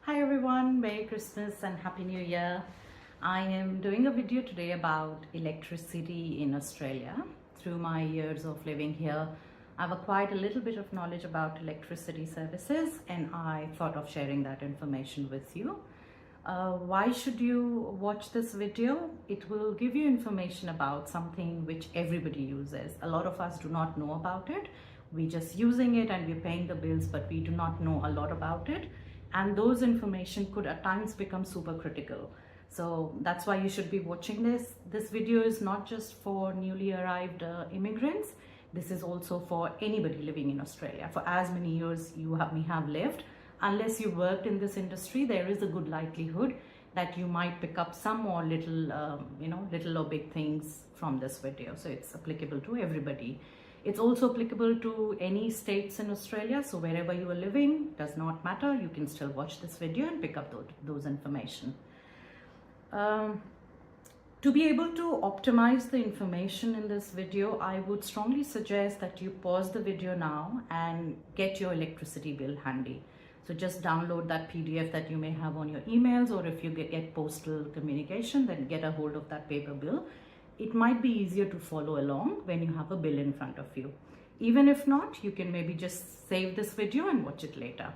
Hi everyone, Merry Christmas and Happy New Year. I am doing a video today about electricity in Australia. Through my years of living here, I've acquired a little bit of knowledge about electricity services and I thought of sharing that information with you. Why should you watch this video? It will give you information about something which everybody uses. A lot of us do not know about it. We're just using it and we're paying the bills, but we do not know a lot about it. And those information could at times become super critical. So that's why you should be watching this. This video is not just for newly arrived immigrants. This is also for anybody living in Australia. For as many years you may have lived, unless you worked in this industry, there is a good likelihood that you might pick up some more little or big things from this video. So it's applicable to everybody. It's also applicable to any states in Australia. So wherever you are living, does not matter. You can still watch this video and pick up those information. To be able to optimize the information in this video, I would strongly suggest that you pause the video now and get your electricity bill handy. So just download that PDF that you may have on your emails, or if you get postal communication, then get a hold of that paper bill. It might be easier to follow along when you have a bill in front of you. Even if not, you can maybe just save this video and watch it later.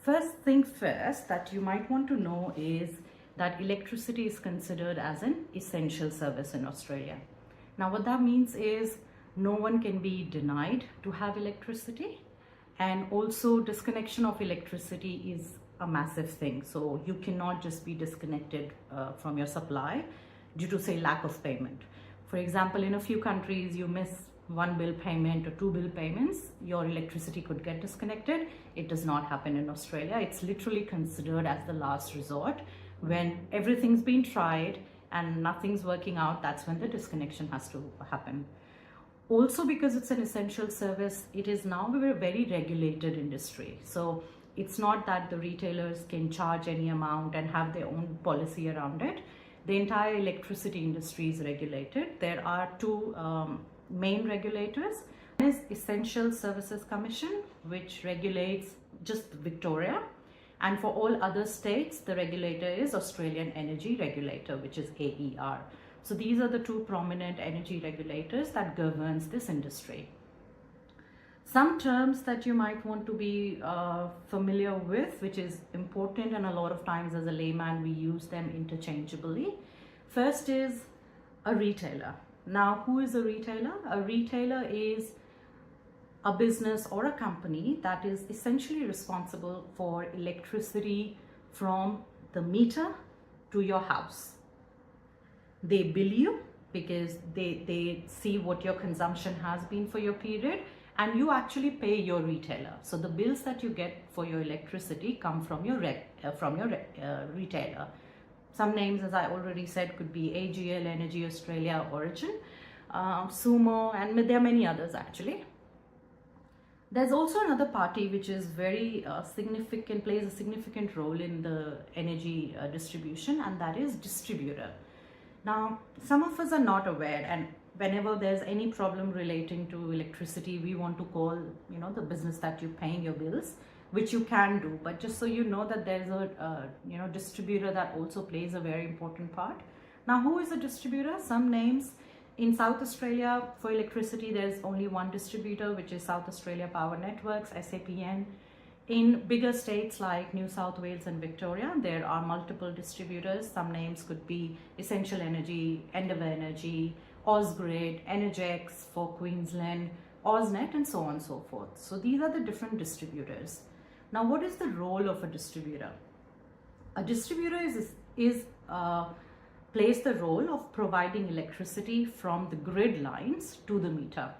First thing first that you might want to know is that electricity is considered as an essential service in Australia. Now what that means is no one can be denied to have electricity, and also disconnection of electricity is a massive thing. So you cannot just be disconnected from your supply due to, say, lack of payment. For example, in a few countries, you miss one bill payment or two bill payments, your electricity could get disconnected. It does not happen in Australia. It's literally considered as the last resort. When everything's been tried and nothing's working out, that's when the disconnection has to happen. Also, because it's an essential service, it is now a very regulated industry. So it's not that the retailers can charge any amount and have their own policy around it. The entire electricity industry is regulated. There are two main regulators. One is Essential Services Commission, which regulates just Victoria. And for all other states, the regulator is Australian Energy Regulator, which is AER. So these are the two prominent energy regulators that governs this industry. Some terms that you might want to be familiar with, which is important, and a lot of times as a layman we use them interchangeably. First is a retailer. Now, who is a retailer? A retailer is a business or a company that is essentially responsible for electricity from the meter to your house. They bill you because they see what your consumption has been for your period, and you actually pay your retailer. So the bills that you get for your electricity come from your retailer. Some names, as I already said, could be AGL, Energy Australia, Origin, Sumo, and there are many others actually. There's also another party which is very significant, plays a significant role in the energy distribution, and that is distributor. Now, some of us are not aware, and whenever there's any problem relating to electricity, we want to call, the business that you're paying your bills, which you can do. But just so you know that there's a, distributor that also plays a very important part. Now, who is a distributor? Some names. In South Australia, for electricity, there's only one distributor, which is South Australia Power Networks, SAPN. In bigger states like New South Wales and Victoria, there are multiple distributors. Some names could be Essential Energy, Endeavour Energy, Ausgrid, Energex for Queensland, AusNet, and so on and so forth. So these are the different distributors. Now, what is the role of a distributor? A distributor plays the role of providing electricity from the grid lines to the meter.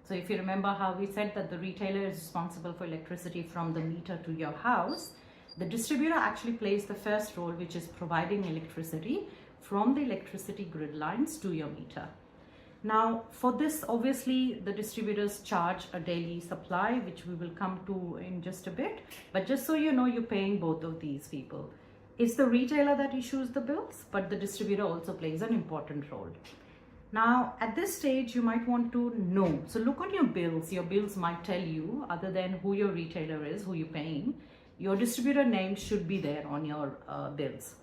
So if you remember how we said that the retailer is responsible for electricity from the meter to your house, the distributor actually plays the first role, which is providing electricity from the electricity grid lines to your meter. Now, for this, obviously, the distributors charge a daily supply, which we will come to in just a bit. But just so you know, you're paying both of these people. It's the retailer that issues the bills, but the distributor also plays an important role. Now, at this stage, you might want to know. So look on your bills. Your bills might tell you, other than who your retailer is, who you're paying, Your distributor name should be there on your bills.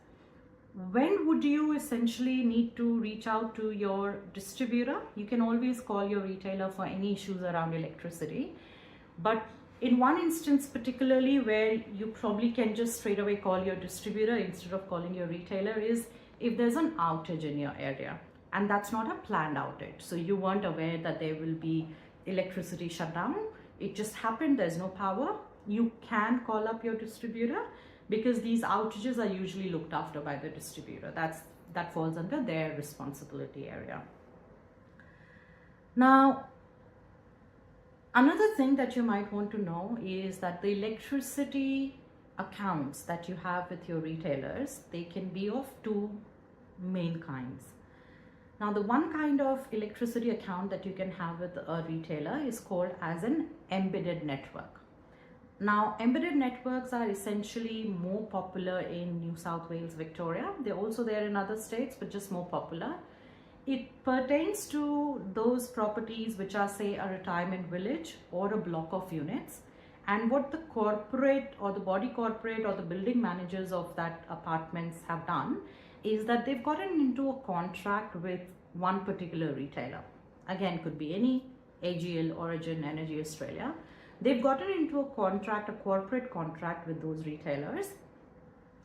When would you essentially need to reach out to your distributor? You can always call your retailer for any issues around electricity. But in one instance particularly where you probably can just straight away call your distributor instead of calling your retailer is if there's an outage in your area. And that's not a planned outage. So you weren't aware that there will be electricity shutdown. It just happened, there's no power. You can call up your distributor because these outages are usually looked after by the distributor. That falls under their responsibility area. Now, another thing that you might want to know is that the electricity accounts that you have with your retailers, they can be of two main kinds. Now, the one kind of electricity account that you can have with a retailer is called as an embedded network. Now, embedded networks are essentially more popular in New South Wales, Victoria. They're also there in other states, but just more popular. It pertains to those properties which are, say, a retirement village or a block of units. And what the corporate or the body corporate or the building managers of that apartments have done is that they've gotten into a contract with one particular retailer. Again, could be any, AGL, Origin, Energy Australia. They've gotten into a contract, a corporate contract with those retailers,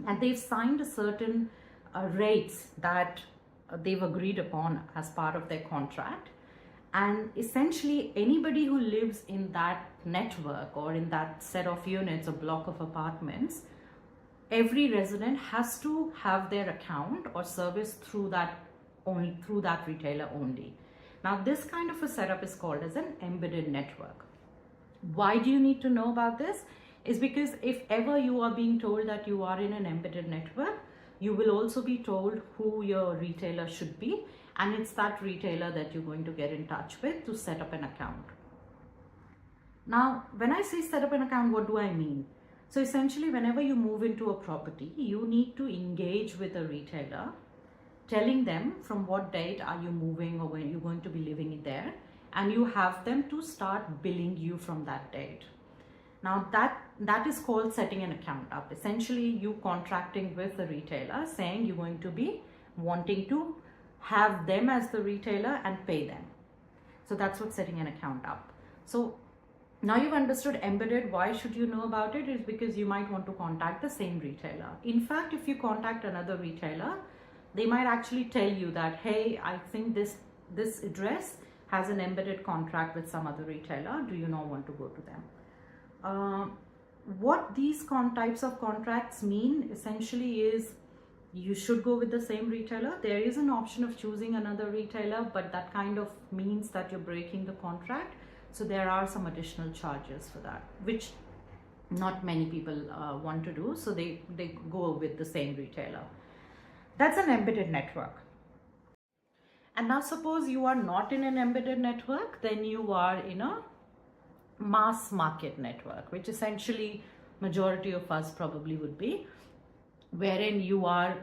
and they've signed a certain rates that they've agreed upon as part of their contract. And essentially anybody who lives in that network or in that set of units or block of apartments, every resident has to have their account or service through that retailer only. Now, this kind of a setup is called as an embedded network. Why do you need to know about this? Is because if ever you are being told that you are in an embedded network, you will also be told who your retailer should be, and it's that retailer that you're going to get in touch with to set up an account. Now, when I say set up an account, what do I mean? So essentially, whenever you move into a property, you need to engage with a retailer, telling them from what date are you moving or when you're going to be living there, and you have them to start billing you from that date. Now that is called setting an account up. Essentially, you contracting with a retailer saying you're going to be wanting to have them as the retailer and pay them. So that's what setting an account up. So now you've understood embedded. Why should you know about it? Is because you might want to contact the same retailer. In fact, if you contact another retailer, they might actually tell you that, hey, I think this address has an embedded contract with some other retailer. Do you not want to go to them? What these types of contracts mean essentially is you should go with the same retailer. There is an option of choosing another retailer, but that kind of means that you're breaking the contract. So there are some additional charges for that, which not many people want to do. So they go with the same retailer. That's an embedded network. And now suppose you are not in an embedded network, then you are in a mass market network, which essentially majority of us probably would be, wherein you are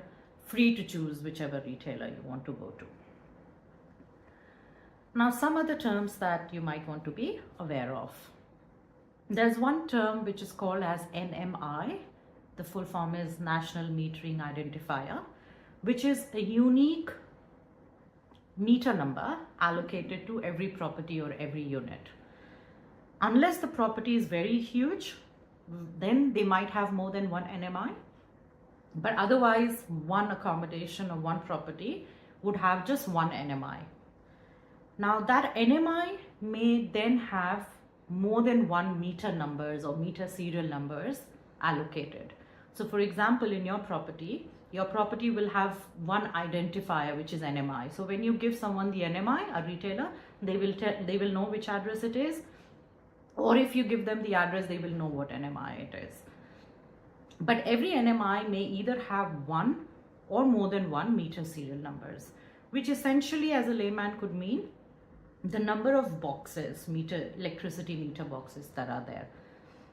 free to choose whichever retailer you want to go to. Now, some other terms that you might want to be aware of. There's one term which is called as NMI. The full form is National Metering Identifier, which is a unique meter number allocated to every property or every unit. Unless the property is very huge, then they might have more than one NMI. But otherwise, one accommodation or one property would have just one NMI. Now that NMI may then have more than one meter numbers or meter serial numbers allocated. So for example, in your property will have one identifier, which is NMI. So when you give someone the NMI, a retailer, they will know which address it is. Or if you give them the address, they will know what NMI it is. But every NMI may either have one or more than one meter serial numbers, which essentially as a layman could mean the number of boxes, electricity meter boxes that are there.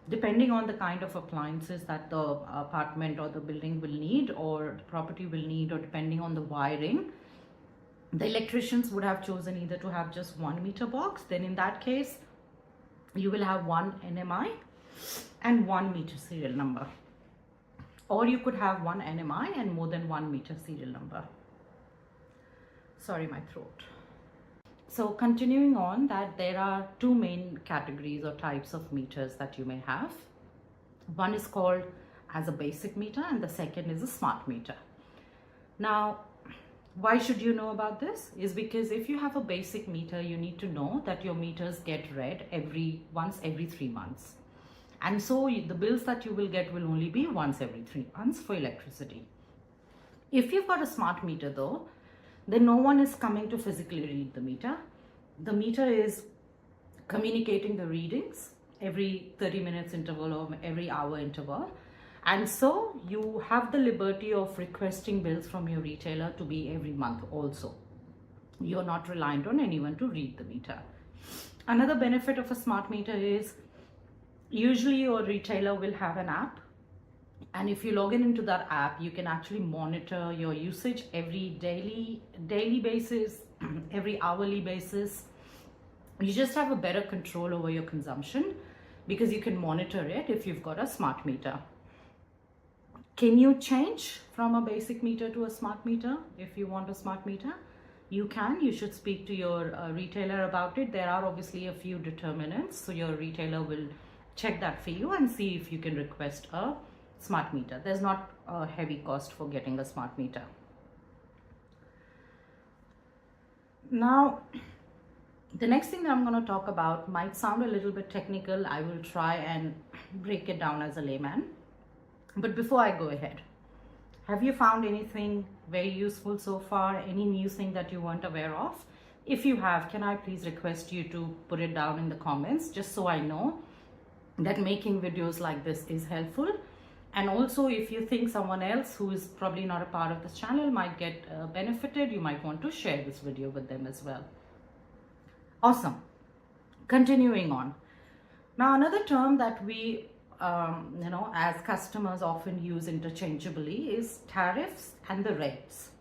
Depending on the kind of appliances that the apartment or the building will need or the property will need, or depending on the wiring, the electricians would have chosen either to have just one meter box. Then in that case, you will have one NMI. and 1 meter serial number. Or you could have one NMI and more than 1 meter serial number. Sorry, my throat. So continuing on, that there are two main categories or types of meters that you may have. One is called as a basic meter and the second is a smart meter. Now, why should you know about this? Is because if you have a basic meter, you need to know that your meters get read once every 3 months. And so the bills that you will get will only be once every 3 months for electricity. If you've got a smart meter though, then no one is coming to physically read the meter. The meter is communicating the readings every 30 minutes interval or every hour interval. And so you have the liberty of requesting bills from your retailer to be every month also. You're not reliant on anyone to read the meter. Another benefit of a smart meter is usually your retailer will have an app. And if you log in into that app, you can actually monitor your usage every daily basis, every hourly basis. You just have a better control over your consumption because you can monitor it if you've got a smart meter. Can you change from a basic meter to a smart meter if you want a smart meter? You can. You should speak to your retailer about it. There are obviously a few determinants, so your retailer will check that for you and see if you can request a smart meter. There's not a heavy cost for getting a smart meter. Now, the next thing that I'm going to talk about might sound a little bit technical. I will try and break it down as a layman. But before I go ahead, have you found anything very useful so far? Any new thing that you weren't aware of? If you have, can I please request you to put it down in the comments just so I know that making videos like this is helpful. And also, if you think someone else who is probably not a part of this channel might get benefited, you might want to share this video with them as well. Awesome. Continuing on. Now, another term that we, as customers often use interchangeably is tariffs and the rates,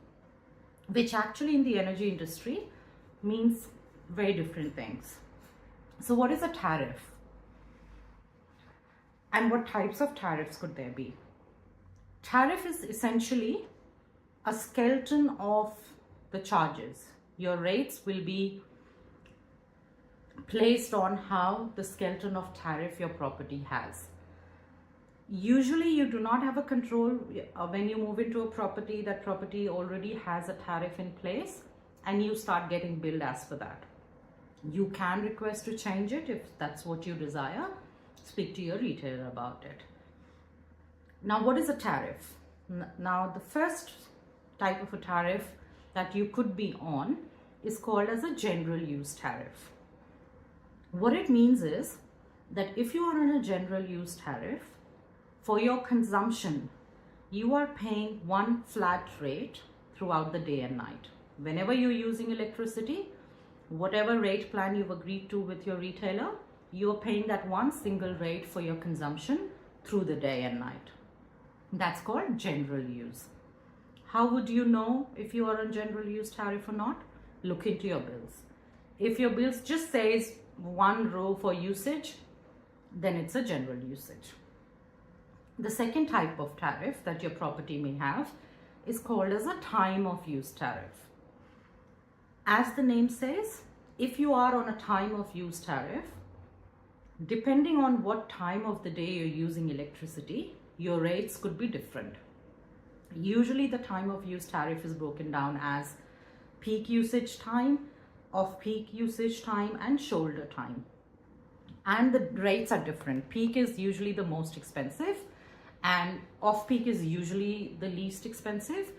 which actually in the energy industry means very different things. So what is a tariff? And what types of tariffs could there be? Tariff is essentially a skeleton of the charges. Your rates will be placed on how the skeleton of tariff your property has. Usually you do not have a control when you move into a property. That property already has a tariff in place and you start getting billed as for that. You can request to change it if that's what you desire. Speak to your retailer about it. Now, what is a tariff? Now, the first type of a tariff that you could be on is called as a general use tariff. What it means is that if you are on a general use tariff, for your consumption, you are paying one flat rate throughout the day and night. Whenever you're using electricity, whatever rate plan you've agreed to with your retailer, you're paying that one single rate for your consumption through the day and night. That's called general use. How would you know if you are on general use tariff or not? Look into your bills. If your bills just says one row for usage, then it's a general usage. The second type of tariff that your property may have is called as a time of use tariff. As the name says, if you are on a time of use tariff, depending on what time of the day you're using electricity, your rates could be different. Usually the time of use tariff is broken down as peak usage time, off-peak usage time, and shoulder time. And the rates are different. Peak is usually the most expensive and off-peak is usually the least expensive.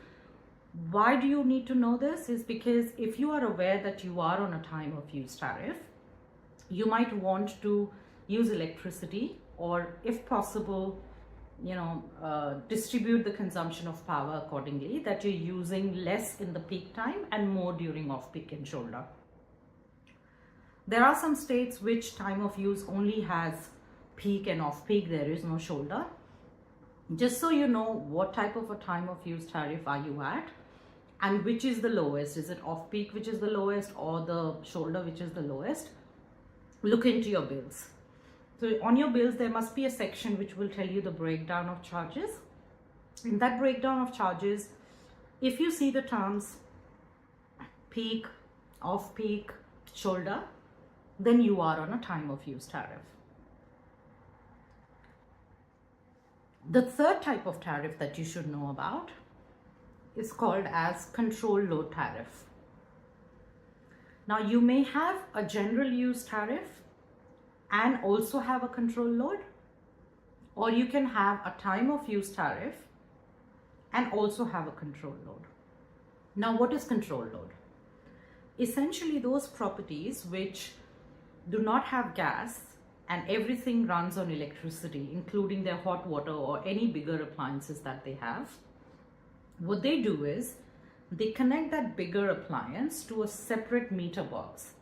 Why do you need to know this? Is because if you are aware that you are on a time of use tariff, you might want to use electricity or if possible, distribute the consumption of power accordingly, that you're using less in the peak time and more during off-peak and shoulder. There are some states which time of use only has peak and off-peak, there is no shoulder. Just so you know what type of a time of use tariff are you at and which is the lowest. Is it off-peak which is the lowest or the shoulder which is the lowest? Look into your bills. So on your bills, there must be a section which will tell you the breakdown of charges. In that breakdown of charges, if you see the terms peak, off-peak, shoulder, then you are on a time of use tariff. The third type of tariff that you should know about is called as control load tariff. Now you may have a general use tariff and also have a control load, or you can have a time of use tariff and also have a control load. Now what is control load? Essentially those properties which do not have gas and everything runs on electricity, including their hot water or any bigger appliances that they have. What they do is they connect that bigger appliance to a separate meter box.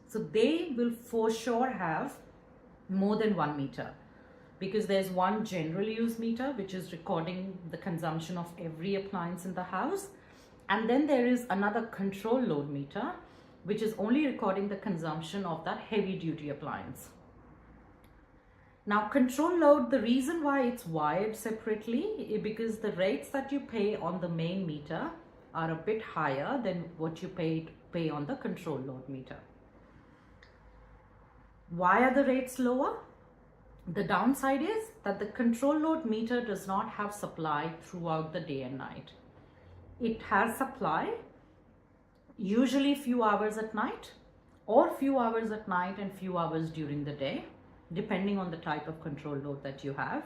So they will for sure have more than one meter, because there's one general use meter which is recording the consumption of every appliance in the house, and then there is another control load meter which is only recording the consumption of that heavy duty appliance. Now control load, the reason why it's wired separately is because the rates that you pay on the main meter are a bit higher than what you pay on the control load meter. Why are the rates lower? The downside is that the control load meter does not have supply throughout the day and night. It has supply usually few hours at night, or few hours at night and few hours during the day, depending on the type of control load that you have.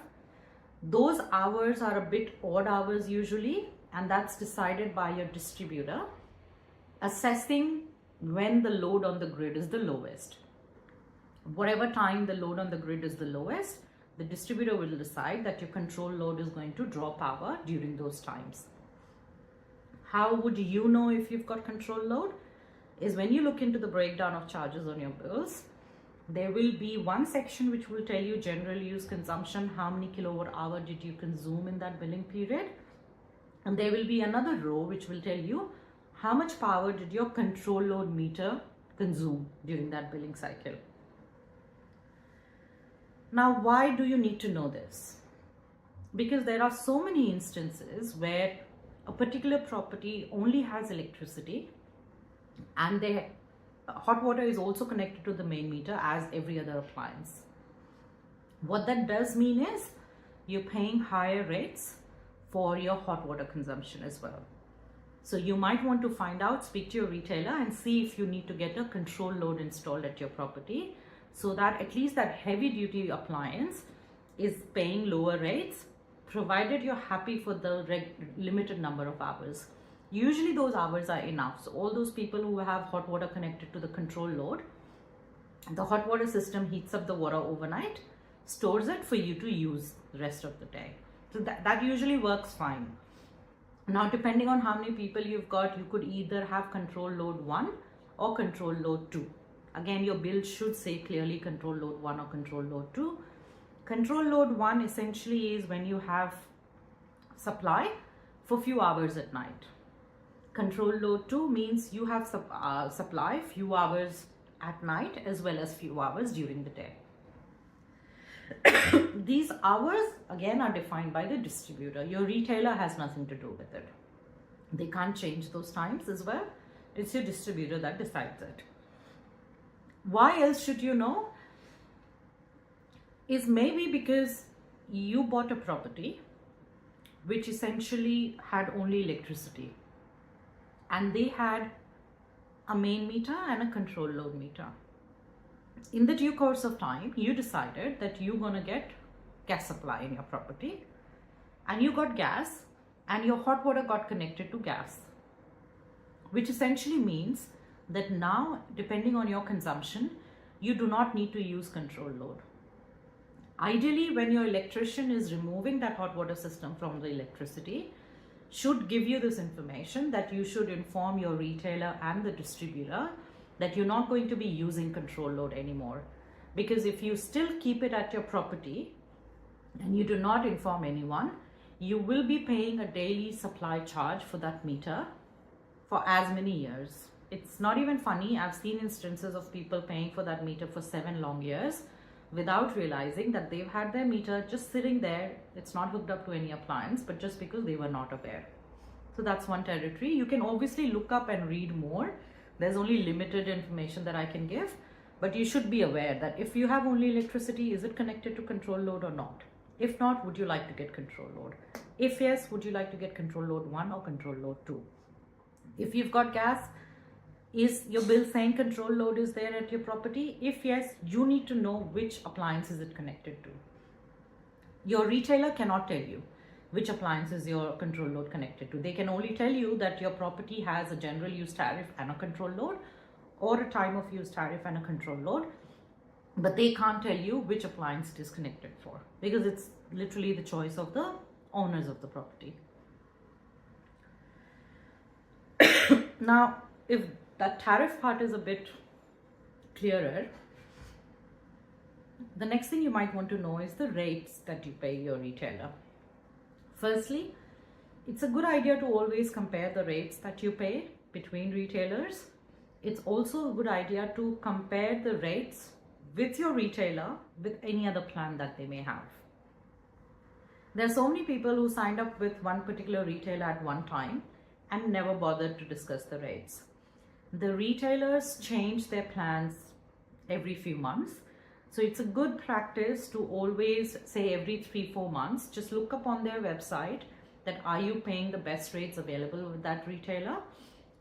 Those hours are a bit odd hours usually, and that's decided by your distributor assessing when the load on the grid is the lowest. Whatever time the load on the grid is the lowest, the distributor will decide that your control load is going to draw power during those times. How would you know if you've got control load? Is when you look into the breakdown of charges on your bills, there will be one section which will tell you general use consumption, how many kilowatt hour did you consume in that billing period, and there will be another row which will tell you how much power did your control load meter consume during that billing cycle. Now why do you need to know this? Because there are so many instances where a particular property only has electricity and their hot water is also connected to the main meter as every other appliance. What that does mean is you're paying higher rates for your hot water consumption as well. So you might want to find out, speak to your retailer and see if you need to get a control load installed at your property, so that at least that heavy duty appliance is paying lower rates, provided you're happy for the limited number of hours. Usually those hours are enough. So all those people who have hot water connected to the control load, the hot water system heats up the water overnight, stores it for you to use the rest of the day. So that usually works fine. Now depending on how many people you've got, you could either have control load 1 or control load 2. Again, your bill should say clearly control load 1 or control load 2. Control load 1 essentially is when you have supply for few hours at night. Control load 2 means you have supply few hours at night as well as few hours during the day. These hours again are defined by the distributor. Your retailer has nothing to do with it. They can't change those times as well. It's your distributor that decides it. Why else should you know? Is maybe because you bought a property which essentially had only electricity, and they had a main meter and a control load meter. In the due course of time, you decided that you're going to get gas supply in your property, and you got gas and your hot water got connected to gas, which essentially means that now, depending on your consumption, you do not need to use control load. Ideally, when your electrician is removing that hot water system from the electricity, should give you this information that you should inform your retailer and the distributor that you're not going to be using control load anymore. Because if you still keep it at your property and you do not inform anyone, you will be paying a daily supply charge for that meter for as many years. It's not even funny. I've seen instances of people paying for that meter for 7 long years without realizing that they've had their meter just sitting there. It's not hooked up to any appliance, but just because they were not aware. So that's one territory. You can obviously look up and read more. There's only limited information that I can give, but you should be aware that if you have only electricity, is it connected to control load or not? If not, would you like to get control load? If yes, would you like to get control load 1 or control load 2? If you've got gas, is your bill saying control load is there at your property? If yes, you need to know which appliance is it connected to. Your retailer cannot tell you which appliance is your control load connected to. They can only tell you that your property has a general use tariff and a control load, or a time of use tariff and a control load, but they can't tell you which appliance it is connected for, because it's literally the choice of the owners of the property. Now, if that tariff part is a bit clearer, the next thing you might want to know is the rates that you pay your retailer. Firstly, it's a good idea to always compare the rates that you pay between retailers. It's also a good idea to compare the rates with your retailer with any other plan that they may have. There are so many people who signed up with one particular retailer at one time and never bothered to discuss the rates. The retailers change their plans every few months. So it's a good practice to always say every 3-4 months, just look up on their website that are you paying the best rates available with that retailer,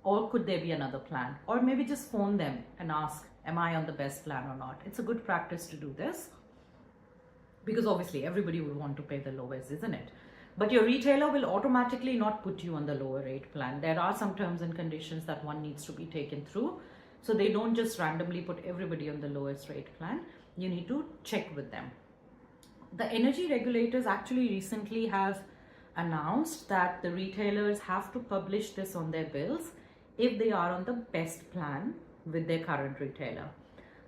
or could there be another plan? Or maybe just phone them and ask, am I on the best plan or not? It's a good practice to do this, because obviously everybody will want to pay the lowest, isn't it? But your retailer will automatically not put you on the lower rate plan. There are some terms and conditions that one needs to be taken through. So they don't just randomly put everybody on the lowest rate plan. You need to check with them. The energy regulators actually recently have announced that the retailers have to publish this on their bills if they are on the best plan with their current retailer.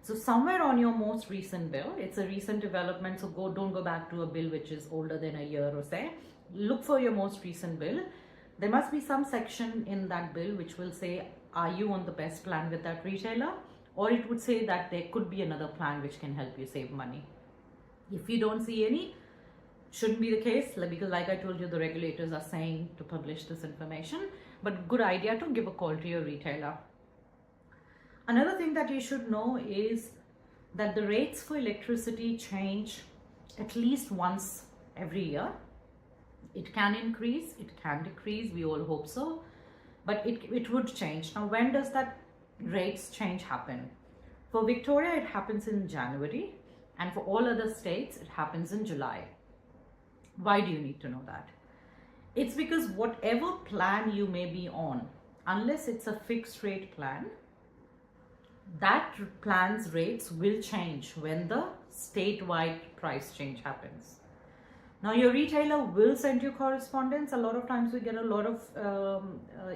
So somewhere on your most recent bill, it's a recent development, so don't go back to a bill which is older than a year or so. Look for your most recent bill. There must be some section in that bill which will say, are you on the best plan with that retailer? Or it would say that there could be another plan which can help you save money. If you don't see any, shouldn't be the case, because like I told you, the regulators are saying to publish this information, but good idea to give a call to your retailer. Another thing that you should know is that the rates for electricity change at least once every year. It can increase, it can decrease, we all hope so, but it would change. Now, when does that rates change happen? For Victoria, it happens in January, and for all other states, it happens in July. Why do you need to know that? It's because whatever plan you may be on, unless it's a fixed rate plan, that plan's rates will change when the statewide price change happens. Now, your retailer will send you correspondence. A lot of times we get a lot of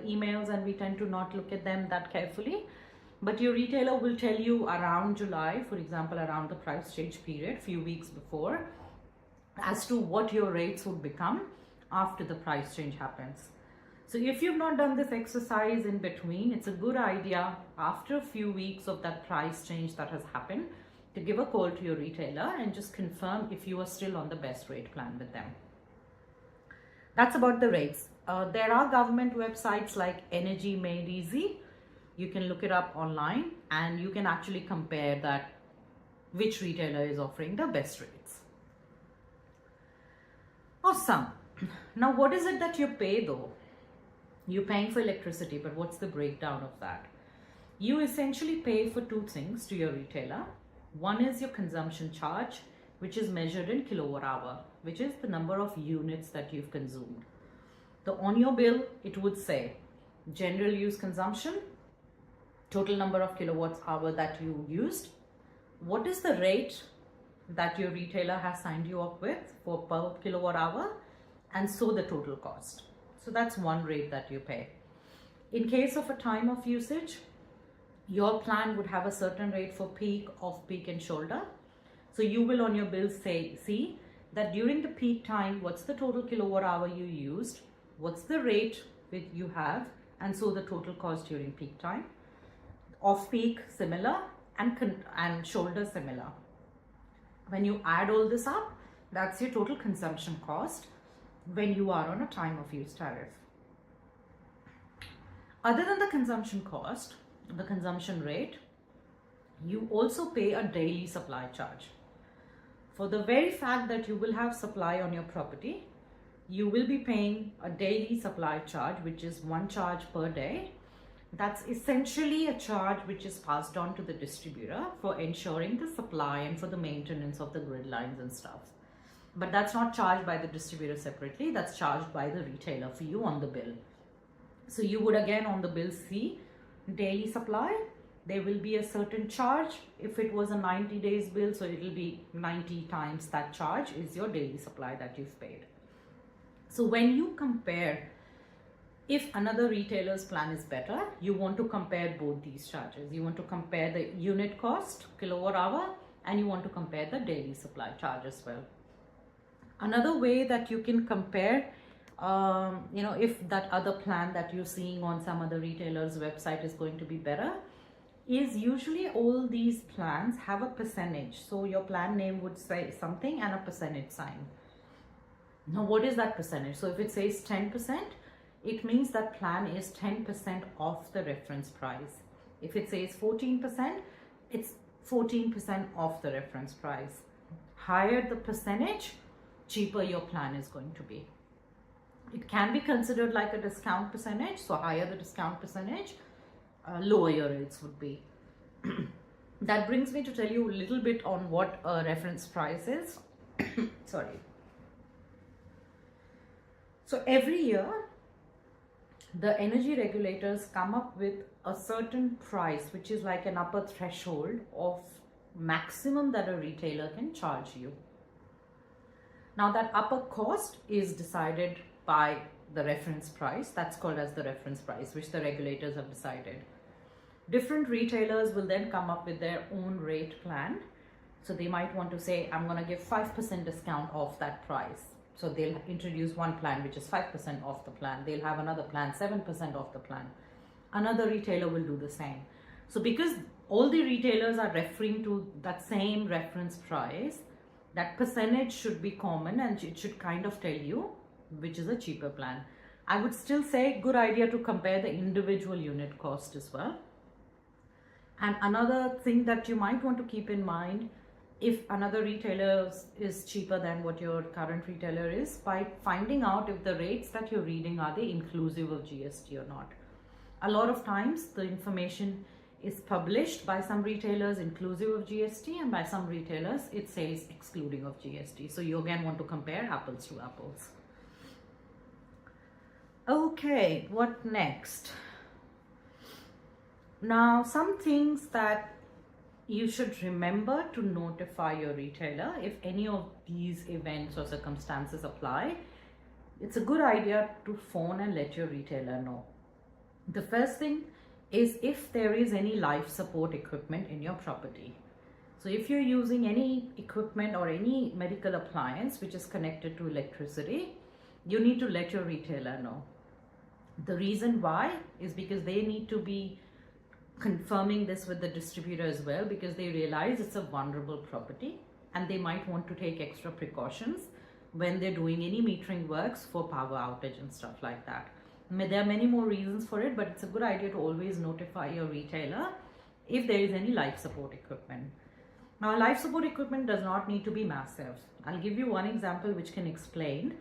emails and we tend to not look at them that carefully. But your retailer will tell you around July, for example, around the price change period, few weeks before, as to what your rates would become after the price change happens. So if you've not done this exercise in between, it's a good idea after a few weeks of that price change that has happened to give a call to your retailer and just confirm if you are still on the best rate plan with them. That's about the rates. There are government websites like Energy Made Easy. You can look it up online and you can actually compare that which retailer is offering the best rates. Awesome. Now, what is it that you pay though? You're paying for electricity, but what's the breakdown of that? You essentially pay for two things to your retailer. One is your consumption charge, which is measured in kilowatt hour, which is the number of units that you've consumed. So on your bill, it would say general use consumption, total number of kilowatts hour that you used, what is the rate that your retailer has signed you up with for per kilowatt hour, and so the total cost. So that's one rate that you pay. In case of a time of usage, your plan would have a certain rate for peak, off-peak and shoulder. So you will on your bill see that during the peak time, what's the total kilowatt hour you used, what's the rate that you have, and so the total cost during peak time. Off-peak similar and shoulder similar. When you add all this up, that's your total consumption cost when you are on a time of use tariff. Other than the consumption cost, the consumption rate, you also pay a daily supply charge. For the very fact that you will have supply on your property, you will be paying a daily supply charge, which is one charge per day. That's essentially a charge which is passed on to the distributor for ensuring the supply and for the maintenance of the grid lines and stuff. But that's not charged by the distributor separately, that's charged by the retailer for you on the bill. So you would again on the bill see daily supply. There will be a certain charge. If it was a 90 days bill, so it will be 90 times that charge is your daily supply that you've paid. So when you compare, if another retailer's plan is better, you want to compare both these charges. You want to compare the unit cost, kilowatt hour, and you want to compare the daily supply charge as well. Another way that you can compare, if that other plan that you're seeing on some other retailer's website is going to be better, is usually all these plans have a percentage. So your plan name would say something and a percentage sign. Now what is that percentage? So if it says 10%, it means that plan is 10% off the reference price. If it says 14%, it's 14% off the reference price. Higher the percentage, cheaper your plan is going to be. It can be considered like a discount percentage. So higher the discount percentage, lower your rates would be. That brings me to tell you a little bit on what a reference price is. Sorry. So every year, the energy regulators come up with a certain price, which is like an upper threshold of maximum that a retailer can charge you. Now that upper cost is decided by the reference price. That's called as the reference price, which the regulators have decided. Different retailers will then come up with their own rate plan. So they might want to say, I'm going to give 5% discount off that price. So they'll introduce one plan which is 5% off the plan. They'll have another plan 7% off the plan. Another retailer will do the same. So because all the retailers are referring to that same reference price, that percentage should be common and it should kind of tell you which is a cheaper plan. I would still say good idea to compare the individual unit cost as well. And another thing that you might want to keep in mind, if another retailer is cheaper than what your current retailer is, by finding out if the rates that you're reading, are they inclusive of GST or not. A lot of times the information is published by some retailers inclusive of GST and by some retailers it says excluding of GST. So you again want to compare apples to apples. Okay, what next? Now some things that you should remember to notify your retailer if any of these events or circumstances apply. It's a good idea to phone and let your retailer know. The first thing is if there is any life support equipment in your property. So if you're using any equipment or any medical appliance which is connected to electricity, you need to let your retailer know. The reason why is because they need to be confirming this with the distributor as well, because they realize it's a vulnerable property and they might want to take extra precautions when they're doing any metering works for power outage and stuff like that. There are many more reasons for it, but it's a good idea to always notify your retailer if there is any life support equipment. Now, life support equipment does not need to be massive. I'll give you one example which can explain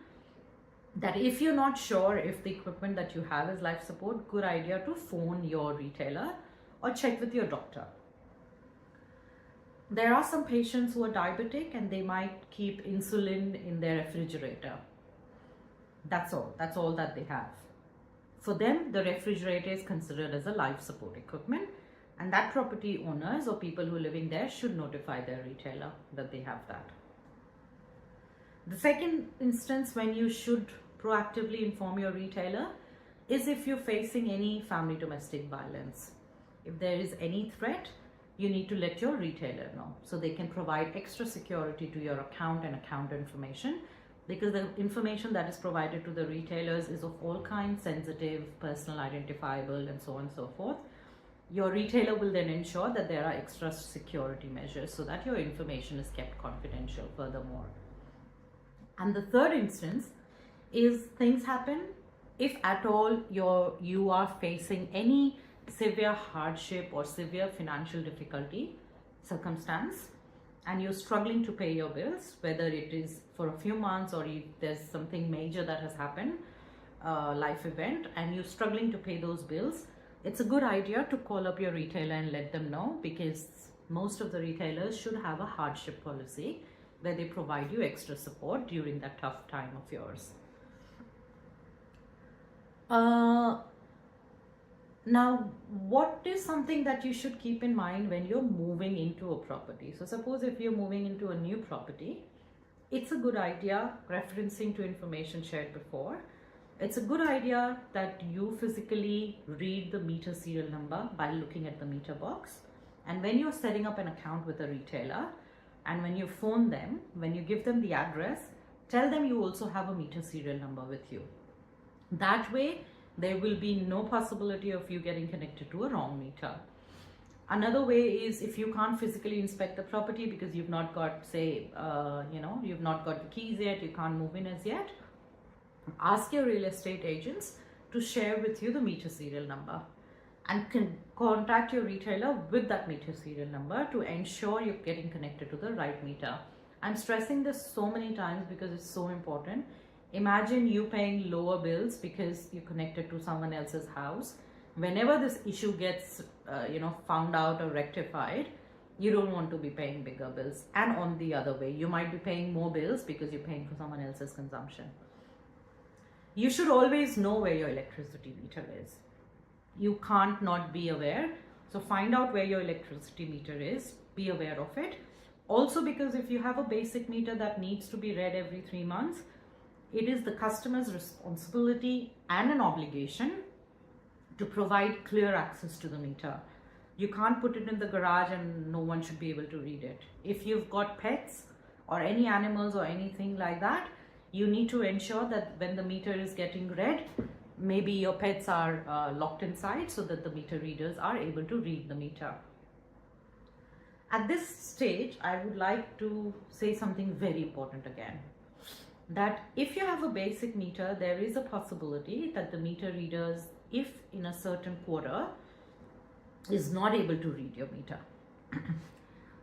that if you're not sure if the equipment that you have is life support, good idea to phone your retailer or check with your doctor. There are some patients who are diabetic and they might keep insulin in their refrigerator. That's all that they have. For them, the refrigerator is considered as a life support equipment, and that property owners or people who are living there should notify their retailer that they have that. The second instance when you should proactively inform your retailer is if you're facing any family domestic violence. If there is any threat, you need to let your retailer know so they can provide extra security to your account and account information, because the information that is provided to the retailers is of all kinds, sensitive, personal, identifiable, and so on and so forth. Your retailer will then ensure that there are extra security measures so that your information is kept confidential furthermore. And the third instance is things happen if at all you are facing any severe hardship or severe financial difficulty circumstance and you're struggling to pay your bills, whether it is for a few months or if there's something major that has happened, life event, and you're struggling to pay those bills, it's a good idea to call up your retailer and let them know, because most of the retailers should have a hardship policy where they provide you extra support during that tough time of yours. Now, what is something that you should keep in mind when you're moving into a property? So suppose if you're moving into a new property, it's a good idea, referencing to information shared before, it's a good idea that you physically read the meter serial number by looking at the meter box. And when you're setting up an account with a retailer, and when you phone them, when you give them the address, tell them you also have a meter serial number with you. That way, there will be no possibility of you getting connected to a wrong meter. Another way is if you can't physically inspect the property because you've not got, say, you've not got the keys yet, you can't move in as yet, ask your real estate agents to share with you the meter serial number and can contact your retailer with that meter serial number to ensure you're getting connected to the right meter. I'm stressing this so many times because it's so important. Imagine you paying lower bills because you're connected to someone else's house. Whenever this issue gets found out or rectified, you don't want to be paying bigger bills. And on the other way, you might be paying more bills because you're paying for someone else's consumption. You should always know where your electricity meter is. You can't not be aware. So find out where your electricity meter is, be aware of it. Also, because if you have a basic meter that needs to be read every 3 months, it is the customer's responsibility and an obligation to provide clear access to the meter. You can't put it in the garage and no one should be able to read it. If you've got pets or any animals or anything like that, you need to ensure that when the meter is getting read, maybe your pets are locked inside so that the meter readers are able to read the meter. At this stage, I would like to say something very important again. That if you have a basic meter, there is a possibility that the meter readers, if in a certain quarter, is not able to read your meter.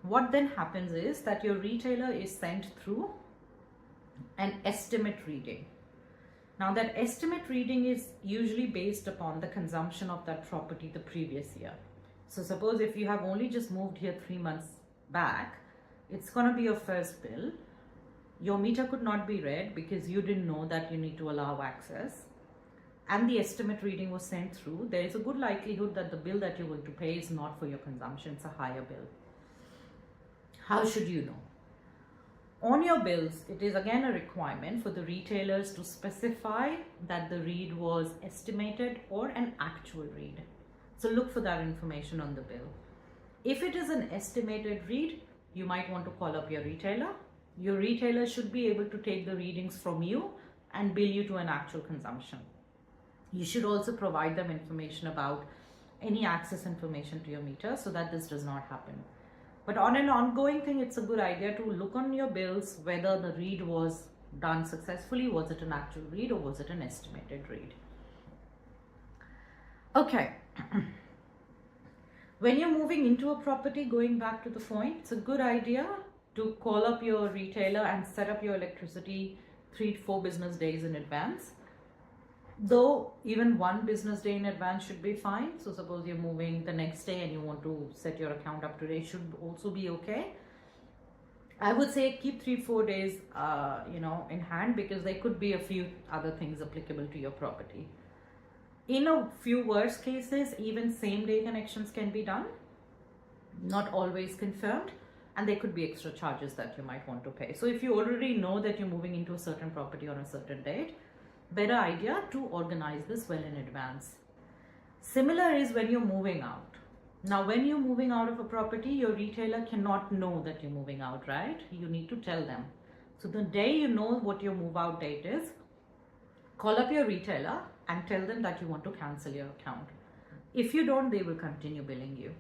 What then happens is that your retailer is sent through an estimate reading. Now that estimate reading is usually based upon the consumption of that property the previous year. So suppose if you have only just moved here 3 months back, it's going to be your first bill. Your meter could not be read because you didn't know that you need to allow access, and the estimate reading was sent through. There is a good likelihood that the bill that you're going to pay is not for your consumption, it's a higher bill. How should you know? On your bills, it is again a requirement for the retailers to specify that the read was estimated or an actual read. So look for that information on the bill. If it is an estimated read, you might want to call up your retailer. Your retailer should be able to take the readings from you and bill you to an actual consumption. You should also provide them information about any access information to your meter so that this does not happen. But on an ongoing thing, it's a good idea to look on your bills whether the read was done successfully. Was it an actual read or was it an estimated read? Okay. When you're moving into a property, going back to the point, it's a good idea to call up your retailer and set up your electricity 3 to 4 business days in advance. Though even 1 business day in advance should be fine. So suppose you're moving the next day and you want to set your account up today, should also be okay. I would say keep 3-4 days in hand, because there could be a few other things applicable to your property. In a few worst cases, even same day connections can be done, not always confirmed, and there could be extra charges that you might want to pay. So if you already know that you're moving into a certain property on a certain date, better idea to organize this well in advance. Similar is when you're moving out. Now, when you're moving out of a property, your retailer cannot know that you're moving out, right? You need to tell them. So the day you know what your move out date is, call up your retailer and tell them that you want to cancel your account. If you don't, they will continue billing you.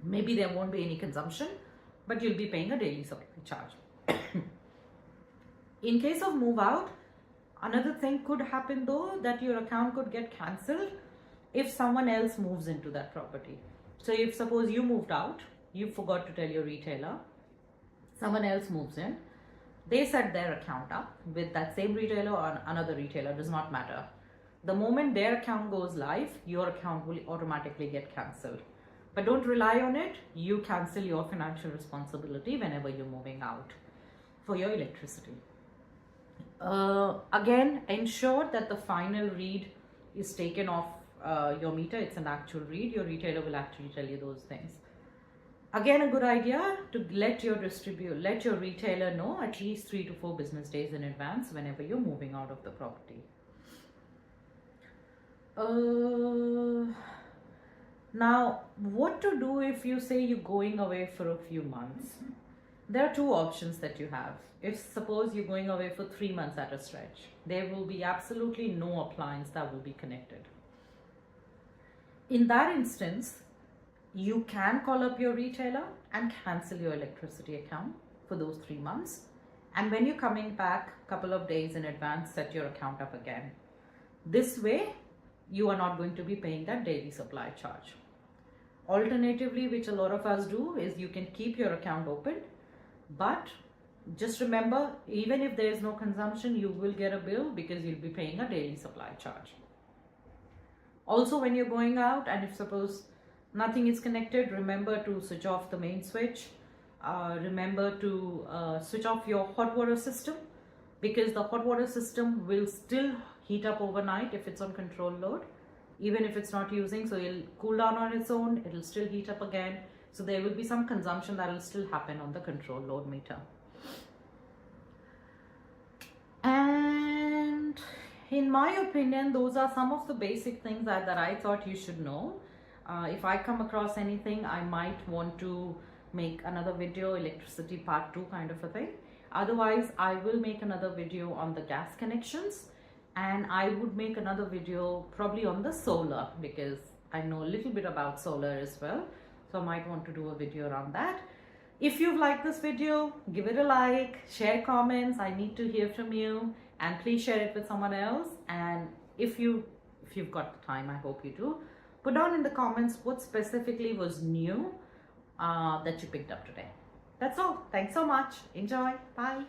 Maybe there won't be any consumption, but you'll be paying a daily supply charge. In case of move out, another thing could happen though, that your account could get cancelled if someone else moves into that property. So if suppose you moved out, you forgot to tell your retailer, someone else moves in, they set their account up with that same retailer or another retailer, does not matter. The moment their account goes live, your account will automatically get cancelled. But don't rely on it. You cancel your financial responsibility whenever you're moving out for your electricity. Again, ensure that the final read is taken off your meter. It's an actual read. Your retailer will actually tell you those things. Again, a good idea to let your retailer know at least 3 to 4 business days in advance whenever you're moving out of the property. Now, what to do if you say you're going away for a few months? There are 2 options that you have. If suppose you're going away for 3 months at a stretch, there will be absolutely no appliance that will be connected. In that instance, you can call up your retailer and cancel your electricity account for those 3 months. And when you're coming back a couple of days in advance, set your account up again. This way, you are not going to be paying that daily supply charge. Alternatively, which a lot of us do, is you can keep your account open, but just remember, even if there is no consumption, you will get a bill because you'll be paying a daily supply charge. Also, when you're going out and if suppose nothing is connected, remember to switch off the main switch. Remember to switch off your hot water system, because the hot water system will still heat up overnight if it's on control load, even if it's not using. So it'll cool down on its own, it'll still heat up again. So there will be some consumption that will still happen on the control load meter. And in my opinion, those are some of the basic things that I thought you should know. If I come across anything, I might want to make another video, electricity part 2 kind of a thing. Otherwise, I will make another video on the gas connections, and I would make another video probably on the solar, because I know a little bit about solar as well. So I might want to do a video around that. If you've liked this video, give it a like, share comments. I need to hear from you, and please share it with someone else. And if you've got the time, I hope you do, put down in the comments what specifically was new that you picked up today. That's all. Thanks so much. Enjoy. Bye.